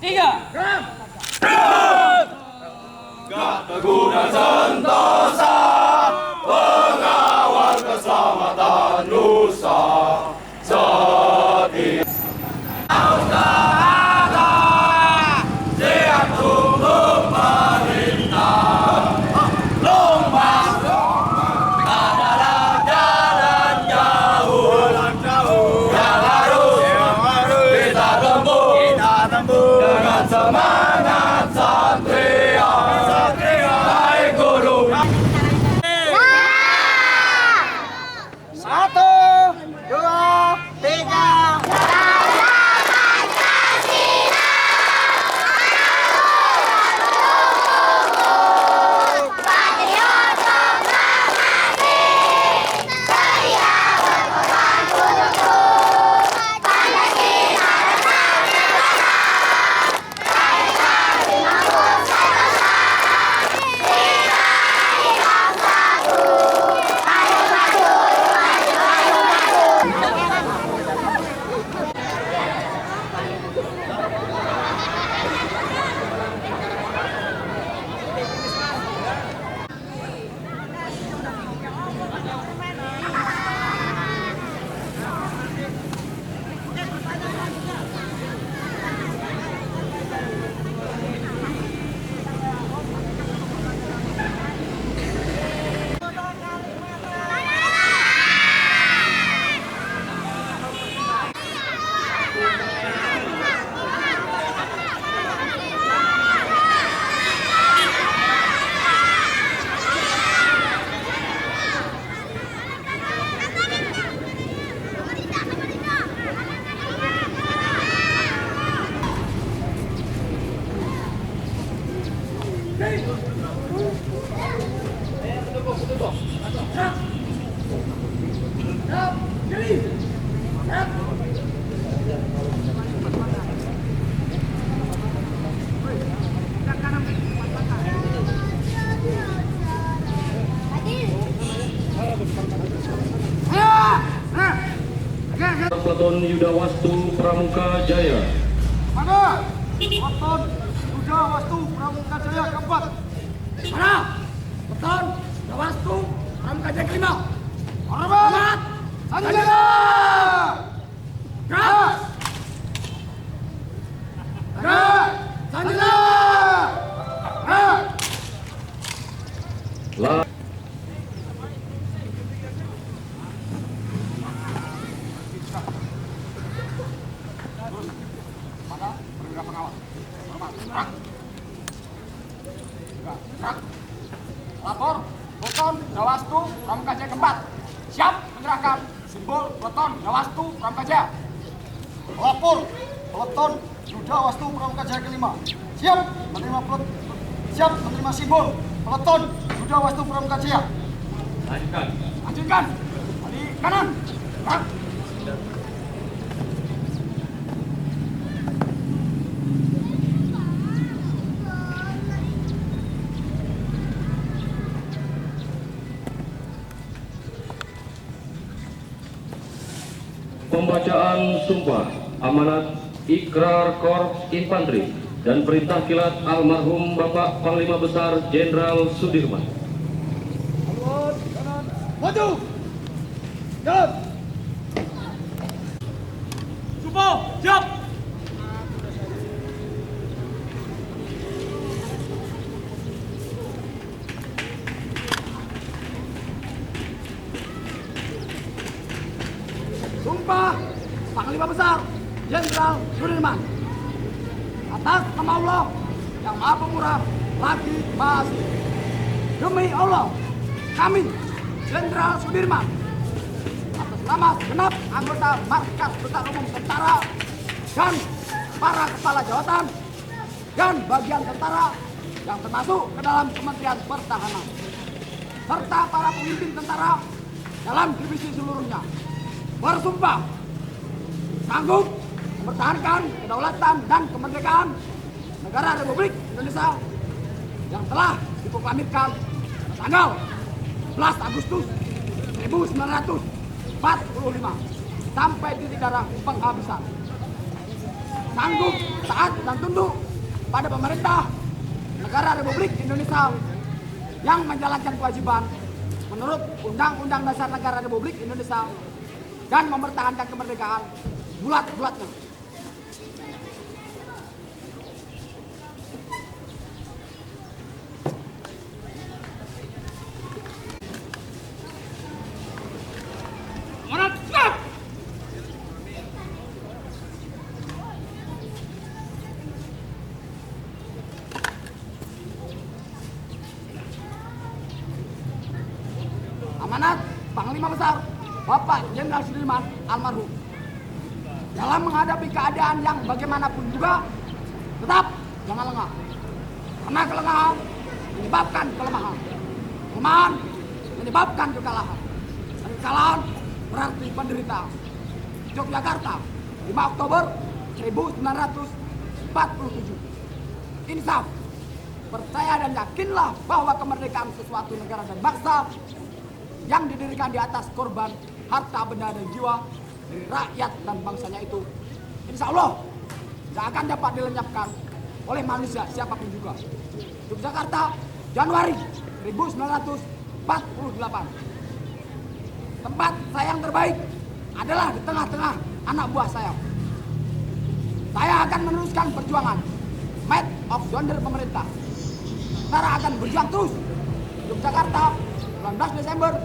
3. Gak terguna sentosa, pengawal keselamatan Nusa. Setia usaha, siap untuk memerintah. Lombang adalah jalan jauh yang harus kita tempuh dengan semangat satria. Naik gunung. 1, 2, 3. Peleton Yudawastu Pramuka Jaya. Mana? Peleton Yudawastu Pramuka Jaya keempat. Mana? Peleton Yudawastu Pramuka Jaya kelima. Hormat! Sanjaya! Gerak! Gerak! Sanjaya! Gerak! Lapor, peleton Yudawastu Pramuka Jaya keempat. Siap menyerahkan simbol peleton Yudawastu Pramuka Jaya. Lapor, peleton Yudawastu Pramuka Jaya kelima. Siap menerima simbol peleton Yudawastu Pramuka Jaya. Lanjutkan. Balik kanan. Gerak. Pembacaan sumpah amanat Ikrar Korps Infanteri dan perintah kilat almarhum Bapak Panglima Besar Jenderal Sudirman. Maju! Jalan! Sumpah, siap. Sumpah Panglima Besar Jenderal Sudirman. Atas nama Allah yang Maha Pemurah lagi Maha Asli. Demi Allah, kami Jenderal Sudirman atas nama segenap anggota Markas Besar Umum Tentara dan para kepala jawatan dan bagian tentara yang termasuk ke dalam Kementerian Pertahanan serta para pemimpin tentara dalam divisi seluruhnya bersumpah sanggup mempertahankan kedaulatan dan kemerdekaan negara Republik Indonesia yang telah diproklamirkan tanggal 11 Agustus 1945 sampai titik darah penghabisan. sanggup, taat, dan tunduk pada pemerintah negara Republik Indonesia yang menjalankan kewajiban menurut Undang-Undang Dasar Negara Republik Indonesia dan mempertahankan kemerdekaan bulat-bulatnya. Amanat siap. Amanat Panglima Besar Bapak Jenderal Sudirman almarhum. Dalam menghadapi keadaan yang bagaimanapun juga, tetap jangan lengah. Karena kelengahan menyebabkan kelemahan. Kelemahan menyebabkan kekalahan. Dan kekalahan berarti penderitaan. Yogyakarta, 5 Oktober 1947. Insaf, percaya dan yakinlah bahwa kemerdekaan sesuatu negara dan bangsa yang didirikan di atas korban harta, benda, dan jiwa dari rakyat dan bangsanya itu, insya Allah tidak akan dapat dilenyapkan oleh manusia siapapun juga. Yogyakarta, Januari 1948. Tempat saya yang terbaik adalah di tengah-tengah anak buah saya. Saya akan meneruskan perjuangan Maid of Yonder pemerintah. Tentara akan berjuang terus. Yogyakarta, 19 Desember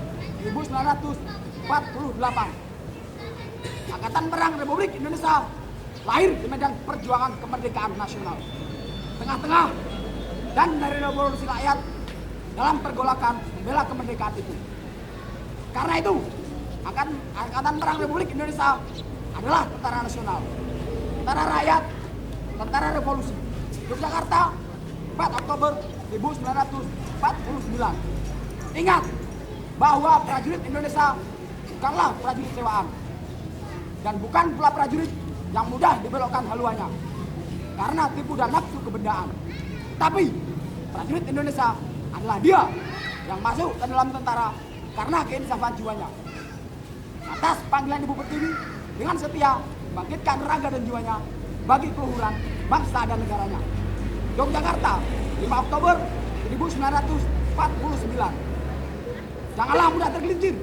1948. Angkatan Perang Republik Indonesia lahir di medan perjuangan kemerdekaan nasional. Tengah-tengah dan dari revolusi rakyat dalam pergolakan membela kemerdekaan itu. Karena itu, Angkatan Perang Republik Indonesia adalah tentara nasional, tentara rakyat, tentara revolusi. Yogyakarta, 4 Oktober 1949. Ingat bahwa prajurit Indonesia bukanlah prajurit sewaan dan bukan pula prajurit yang mudah dibelokkan haluannya karena tipu dan nafsu kebendaan. Tapi prajurit Indonesia adalah dia yang masuk ke dalam tentara karena keinsafan jiwanya. Atas panggilan Ibu Pertiwi dengan setia membangkitkan raga dan jiwanya bagi keluhuran bangsa dan negaranya. Yogyakarta, 5 Oktober 1949. Janganlah mudah tergelincir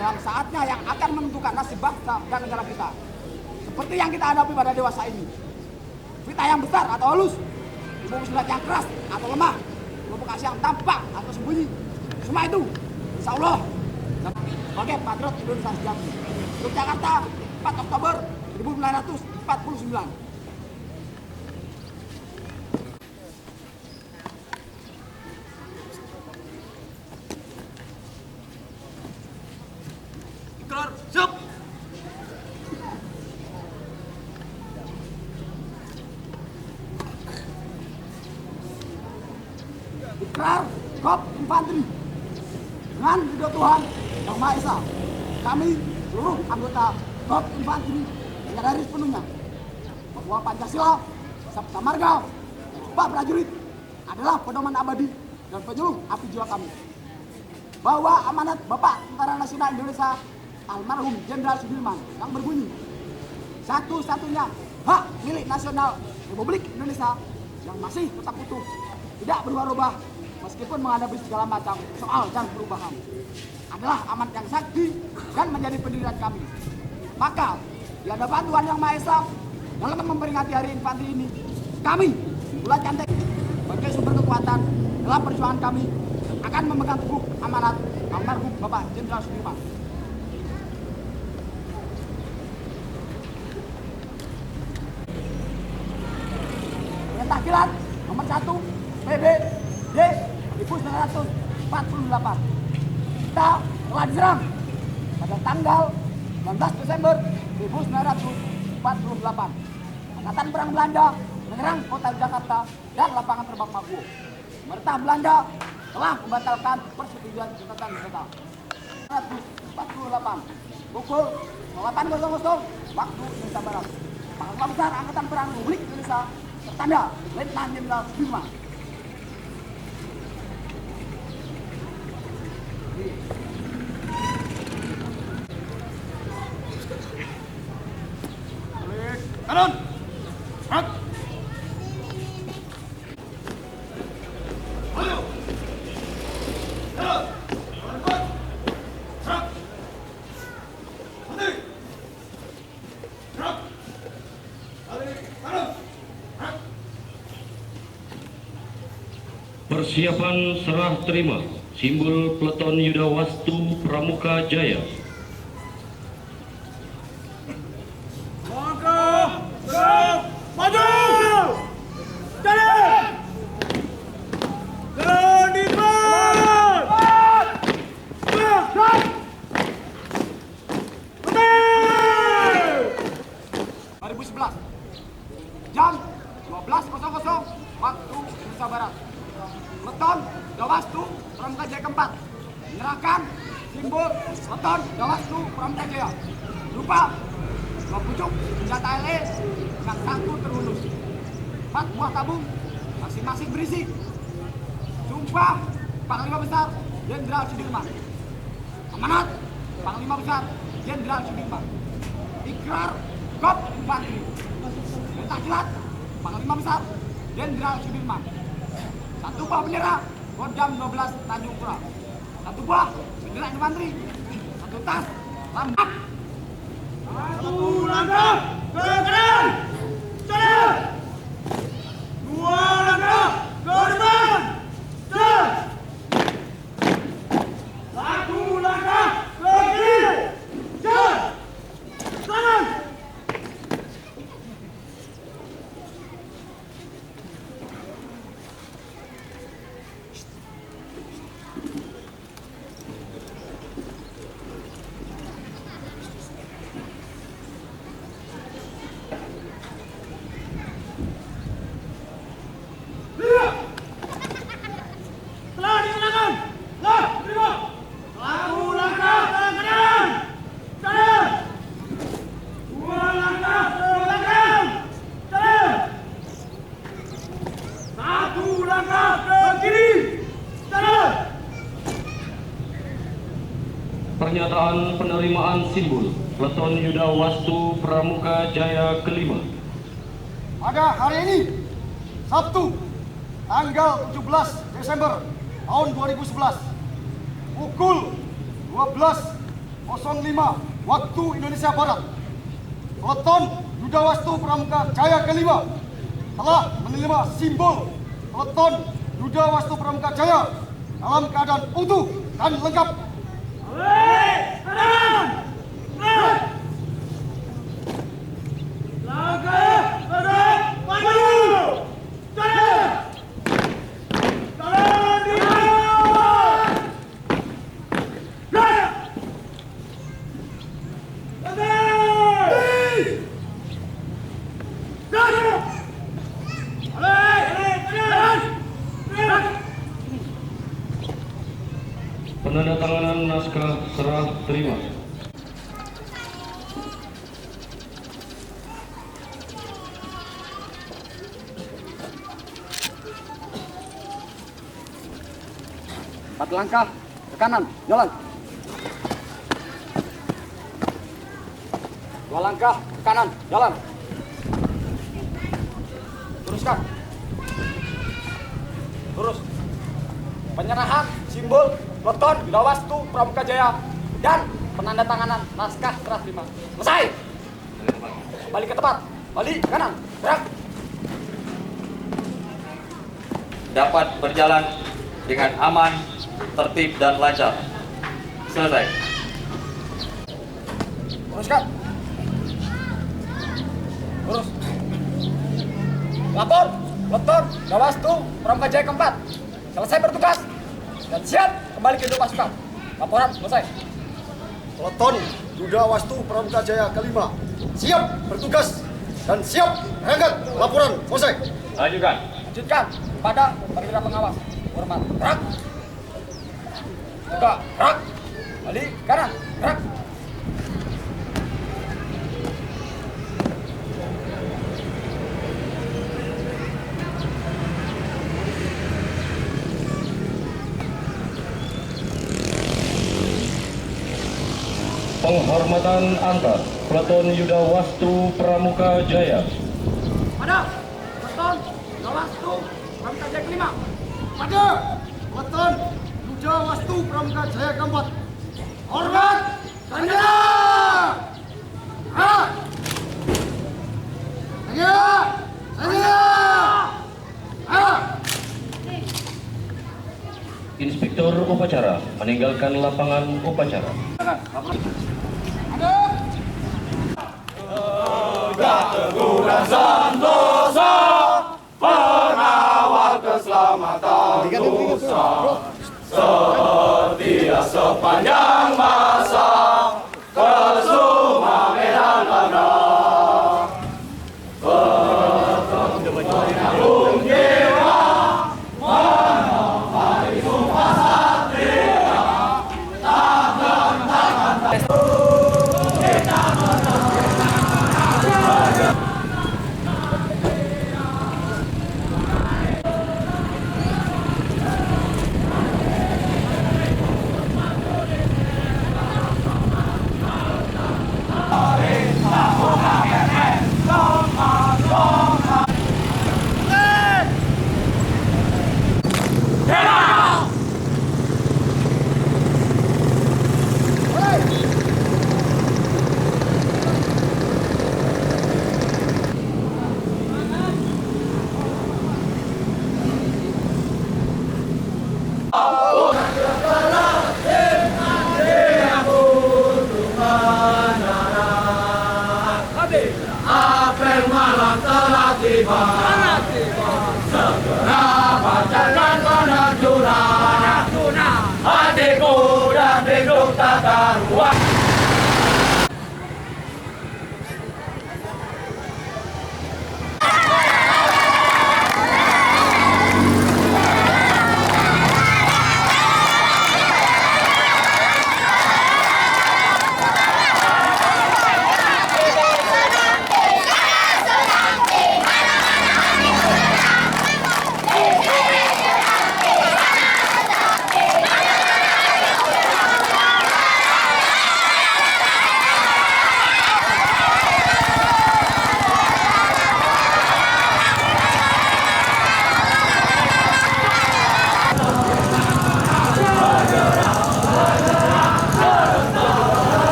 dalam saatnya yang akan menentukan nasib bangsa dan negara kita. Seperti yang kita hadapi pada dewasa ini. Fitnah yang besar atau halus, ilmu silat yang keras atau lemah, provokasi yang tampak atau sembunyi. Semua itu, insya Allah, sebagai patriot Indonesia sejati. Yogyakarta, 4 Oktober 1949. Ikrar siap. Ikrar Kop Infanteri dengan ridho Tuhan Yang Maha Esa, kami seluruh anggota Kop Infanteri menyadari sepenuhnya bahwa Pancasila, Sabta Marga, Sumpah Prajurit adalah pedoman abadi dan penyuluh api jiwa kami. Bahwa amanat Bapak Tentara Nasional Indonesia almarhum Jenderal Sudirman yang berbunyi, satu-satunya hak milik nasional Republik Indonesia yang masih tetap utuh, tidak berubah-ubah meskipun menghadapi segala macam soal dan perubahan, adalah amanat yang sakti dan menjadi pendirian kami. Maka di hadapan Tuhan Yang Maha Esa dalam memperingati hari infanteri ini, kami bulatkan tekad sebagai sumber kekuatan dalam perjuangan kami akan memegang teguh amanat almarhum Bapak Jenderal Sudirman. Perintah Kilat nomor 1 PB D 1948. Kita telah diserang pada tanggal 19 Desember 1948. Angkatan Perang Belanda menyerang kota Jakarta dan lapangan terbang Maguwo. Pemerintah Belanda telah membatalkan persetujuan tentang kereta. 1948 pukul 08.00 waktu Indonesia Barat. Panglima Besar Angkatan Perang Republik Indonesia tertanda Letnan Jenderal Sudirman. Kanan. Persiapan serah terima simbol Peleton Yuda Wastu Pramuka Jaya. Langkah, gerak, maju! Jalan! Jalan di depan! Gerak! 2011 jam 12.00 waktu Indonesia Barat. Peleton Dawastu Pramuka Jaya keempat menyerahkan simbol Peleton Dawastu Pramuka Jaya berupa 2 pucuk senjata LE dengan 1 terhunus, 4 buah tabung masing-masing berisi Sumpah Panglima Besar Jenderal Sudirman, amanat Panglima Besar Jenderal Sudirman, ikrar Kop Infanteri, perintah kilat Panglima Besar Jenderal Sudirman, 1 buah bendera Kodam 12 Tanjung Pura, 1 buah bendera infanteri, 1 tas lambang. 1 langkah ke kanan, jalan! 2 langkah ke depan, jalan! 1 langkah ke kiri, jalan! Kanan! Telah dilakukan. Telah terima. 1 langkah ke kanan, jalan! 2 langkah ke belakang, jalan! 1 langkah ke kiri, jalan! Pernyataan penerimaan simbol Peleton Yuda Wastu Pramuka Jaya kelima. Pada hari ini, Sabtu, tanggal 17 Desember tahun 2011, pukul 12.05 waktu Indonesia Barat, Peleton Yuda Wastu Pramuka Jaya kelima telah menerima simbol Peleton Yuda Wastu Pramuka Jaya dalam keadaan utuh dan lengkap. Kanan! Gerak! Langkah ke depan, maju! Jalan! Jalan di depan! Gerak! Berhenti! Gerak! Jalan! Gerak! Penandatanganan naskah serah terima. Empat langkah ke kanan, jalan. 2 langkah ke kanan, jalan. Teruskan. Terus. Penyerahan simbol Peleton Yuda Wastu Pramuka Jaya dan penandatanganan naskah serah terima. Selesai. Balik ke tempat. Balik kanan. Gerak. Dapat berjalan dengan aman, tertib dan lancar. Selesai. Teruskan. Terus. Lapor Peleton Yuda Wastu Pramuka Jaya keempat selesai bertugas dan siap kembali ke hidup pasukan. Laporan selesai. Peleton Yuda Wastu Pramuka Jaya kelima siap bertugas dan siap berangkat. Laporan selesai. Lanjutkan. Lanjutkan pada perwira pengawas. Hormat. Gerak. Tegak. Gerak. Balik kanan. Gerak. Penghormatan antar Peleton Yuda Wastu Pramuka Jaya. Pada Peleton Yuda Wastu Pramuka Jaya kelima. Pada Peleton Yuda Wastu Pramuka Jaya keempat. Hormat Sanjana. Sanjana. Sanjana. Inspektur upacara meninggalkan lapangan upacara.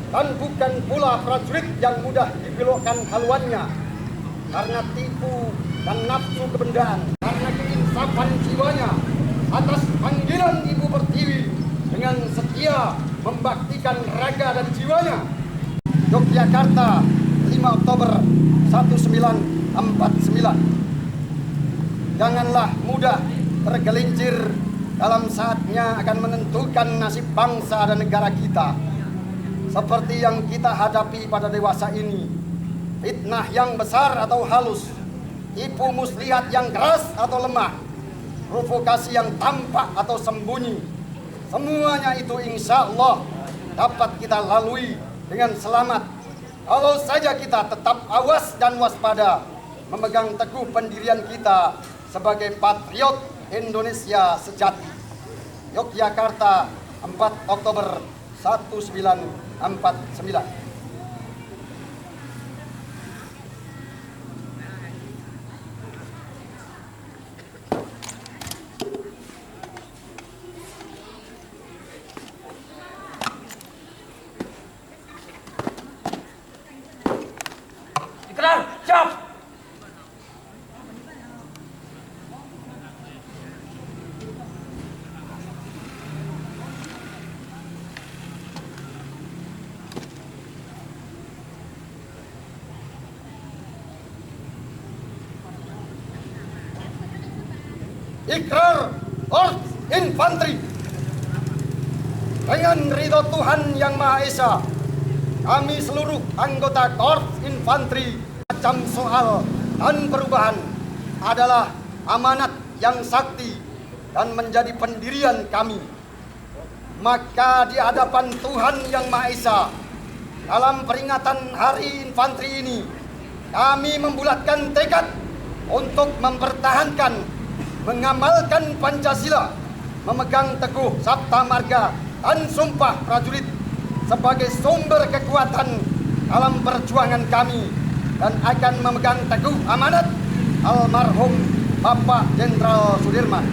Dan bukan pula prajurit yang mudah dibelokkan haluannya karena tipu dan nafsu kebendaan, karena keinsafan jiwanya atas panggilan Ibu Pertiwi dengan setia membaktikan raga dan jiwanya. Yogyakarta, 5 Oktober 1949. Janganlah mudah tergelincir dalam saatnya akan menentukan nasib bangsa dan negara kita. Seperti yang kita hadapi pada dewasa ini, fitnah yang besar atau halus, tipu muslihat yang keras atau lemah, provokasi yang tampak atau sembunyi, semuanya itu insya Allah dapat kita lalui dengan selamat kalau saja kita tetap awas dan waspada, memegang teguh pendirian kita sebagai patriot Indonesia sejati. Yogyakarta, 4 Oktober 1949. Ikrar, siap. Ikrar Korps Infanteri. Dengan ridho Tuhan Yang Maha Esa, kami seluruh anggota Korps Infanteri macam soal dan perubahan adalah amanat yang sakti dan menjadi pendirian kami. Maka di hadapan Tuhan Yang Maha Esa, dalam peringatan Hari Infanteri ini, kami membulatkan tekad untuk mempertahankan, mengamalkan Pancasila, memegang teguh Sabta Marga dan Sumpah Prajurit sebagai sumber kekuatan dalam perjuangan kami, dan akan memegang teguh amanat almarhum Bapak Jenderal Sudirman.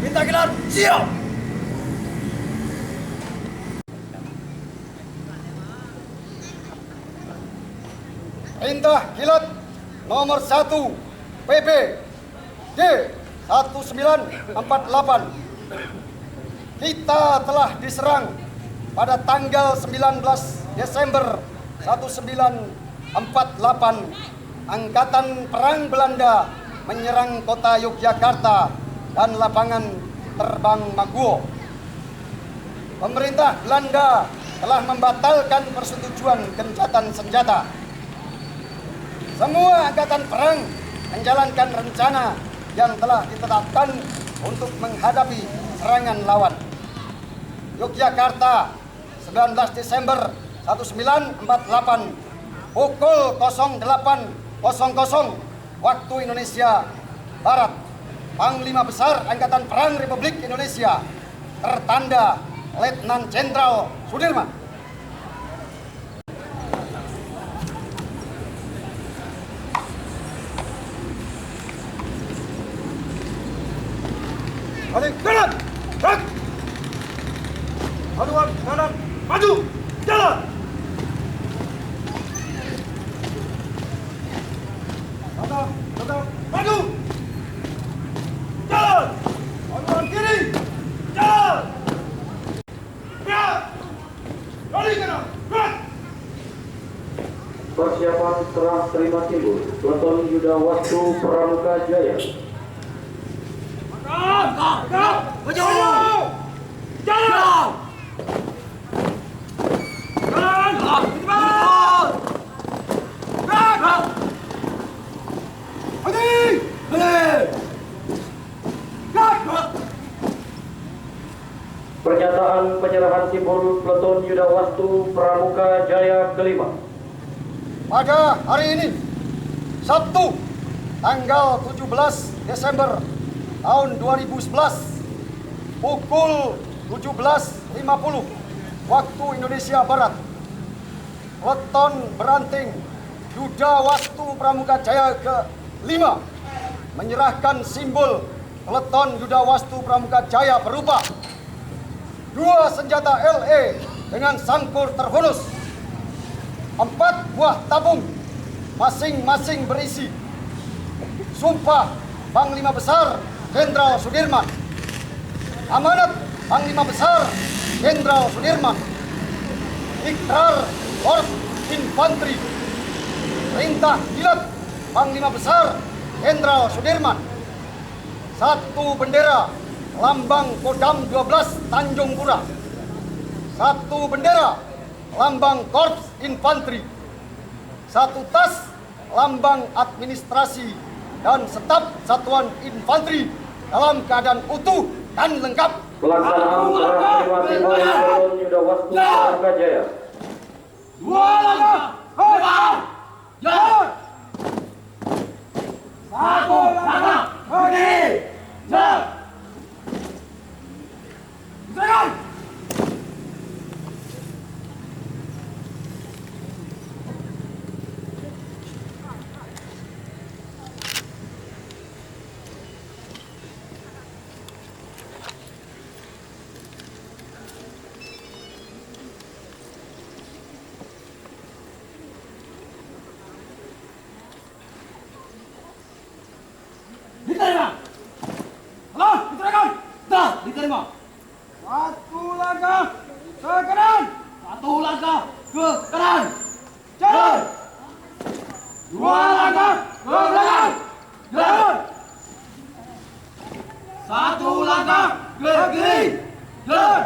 Minta gelar, siap. Perintah Kilat nomor 1 PP D 1948. Kita telah diserang pada tanggal 19 Desember 1948. Angkatan Perang Belanda menyerang kota Yogyakarta dan lapangan terbang Maguwo. Pemerintah Belanda telah membatalkan persetujuan gencatan senjata. Semua angkatan perang menjalankan rencana yang telah ditetapkan untuk menghadapi serangan lawan. Yogyakarta, 19 Desember 1948, pukul 08.00 waktu Indonesia Barat. Panglima Besar Angkatan Perang Republik Indonesia, tertanda Letnan Jenderal Sudirman. Balik kanan, gerak. Haluan kanan, maju, jalan. Kanan, maju, jalan. Haluan kiri, jalan. Gerak. Balik kanan, gerak. Persiapan serah terima simbol Peleton Yuda Wastu Pramuka Jaya. Maju! Jalan! Jalan! Cepat! Gerak! Hadi! Gerak! Pernyataan penyerahan simbol Peleton Yuda Wastu Pramuka Jaya kelima. Pada hari ini, Sabtu, tanggal 17 Desember tahun 2011, pukul 17.50 waktu Indonesia Barat, Peleton Beranting Yuda Wastu Pramuka Jaya ke-5 menyerahkan simbol Peleton Yuda Wastu Pramuka Jaya berupa 2 senjata LE dengan sangkur terhunus, 4 buah tabung masing-masing berisi Sumpah Panglima Besar Jenderal Sudirman, amanat Panglima Besar Jenderal Sudirman, Ikrar Korps Infanteri, perintah Kilat Panglima Besar Jenderal Sudirman, 1 bendera lambang Kodam 12 Tanjung Pura, 1 bendera lambang Korps Infanteri, 1 tas lambang administrasi dan staf satuan infanteri dalam keadaan utuh dan lengkap. Pelaksanaan serah terima simbol Peleton Yuda Wastu Pramuka Jaya. Dua langkah depan. Jalan. Satu langkah ke kiri. Jalan. Jalan. Diterima. Halo, diterima. Dah, diterima. Satu langkah ke kanan. Satu langkah ke kanan. Jalan. Dua langkah ke belakang. Jalan. Satu langkah ke kiri. Jalan.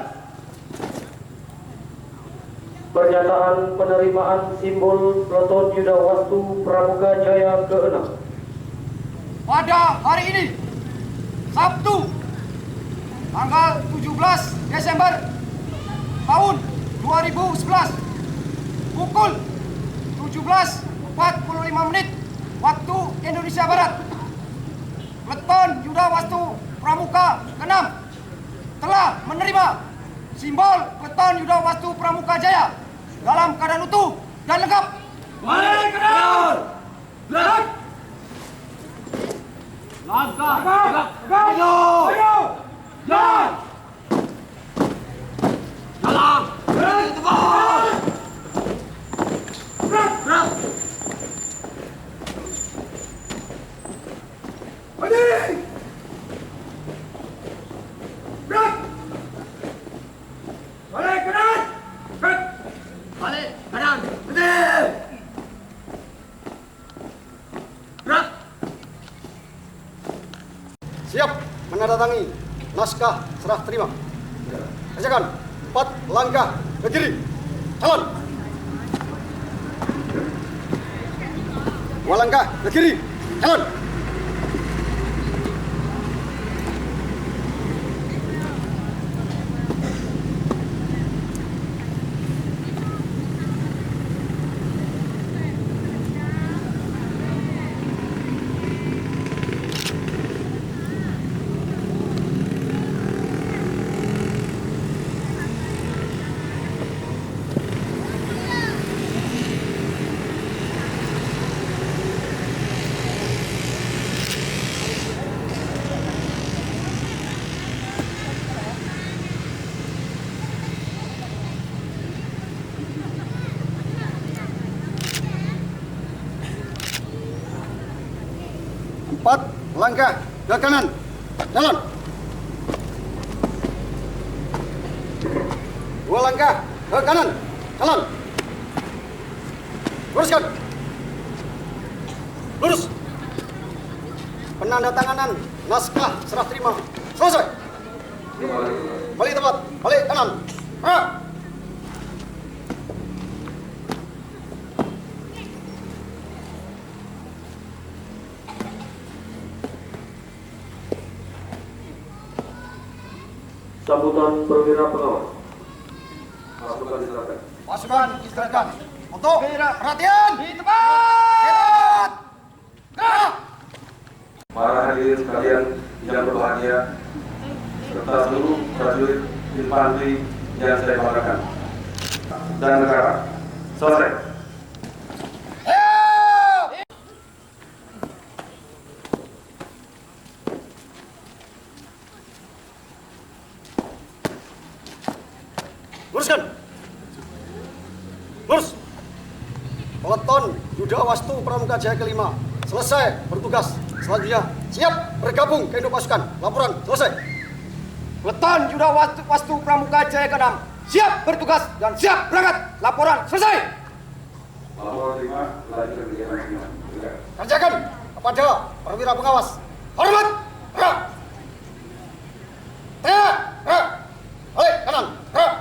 Pernyataan penerimaan simbol Peleton Yuda Wastu Pramuka Jaya ke-6. Pada hari ini, Sabtu, tanggal 17 Desember tahun 2011, pukul 17.45 waktu Indonesia Barat, Peleton Yuda Wastu Pramuka ke-6 telah menerima simbol Peleton Yuda Wastu Pramuka Jaya dalam keadaan utuh dan lengkap. Balik kanan. Belakang. Langkah. Ayo. Ayo. Jalan. Jalan. Beri tepat. Berat. Berat. Balik. Berat. Balik kanan. Berat. Balik kanan. Betul. Berat. Siap menandatangani naskah serah terima. Kerjakan 4 langkah ke kiri. Jalan. 2 langkah ke kiri. Jalan. Empat langkah ke kanan. Jalan. 2 langkah ke kanan. Jalan. Luruskan. Lurus. Penandatanganan naskah serah terima selesai. Balik tempat. Balik kanan. Sambutan perwira pengawas. Pasukan diserahkan. Pasukan istirahatkan. Untuk perhatian di tempat. Gerak. Para hadirin sekalian yang berbahagia, serta seluruh prajurit infanteri yang saya banggakan dan negara. Selesai. Luruskan. Lurus. Peleton Yuda Wastu Pramuka Jaya ke-5 selesai bertugas. Selanjutnya siap bergabung ke induk pasukan. Laporan selesai. Peleton Yuda Wastu Pramuka Jaya ke-6 siap bertugas dan siap berangkat. Laporan selesai. Laporan terima, lanjutkan kegiatan semua. Kerjakan kepada perwira pengawas. Hormat. Gerak. Gerak. Gerak. Balik kanan. Gerak.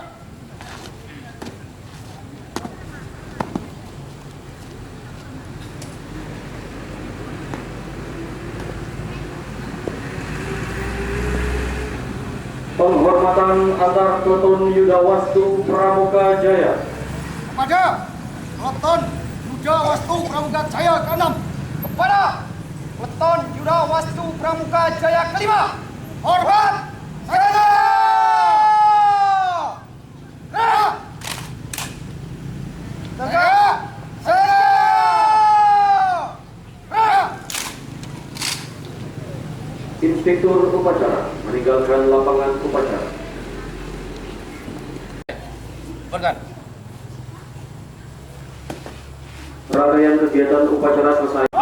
pengamatan antar peleton Yuda Wastu Pramuka Jaya. Kepada Peleton Yuda Wastu Pramuka Jaya ke-6. Kepada Peleton Yuda Wastu Pramuka Jaya ke-5. Hormat! Serena! Serena! Serena! Serena! Serena! Inspektur upacara meninggalkan lapangan upacara. Organ. Rangkaian kegiatan upacara selesai.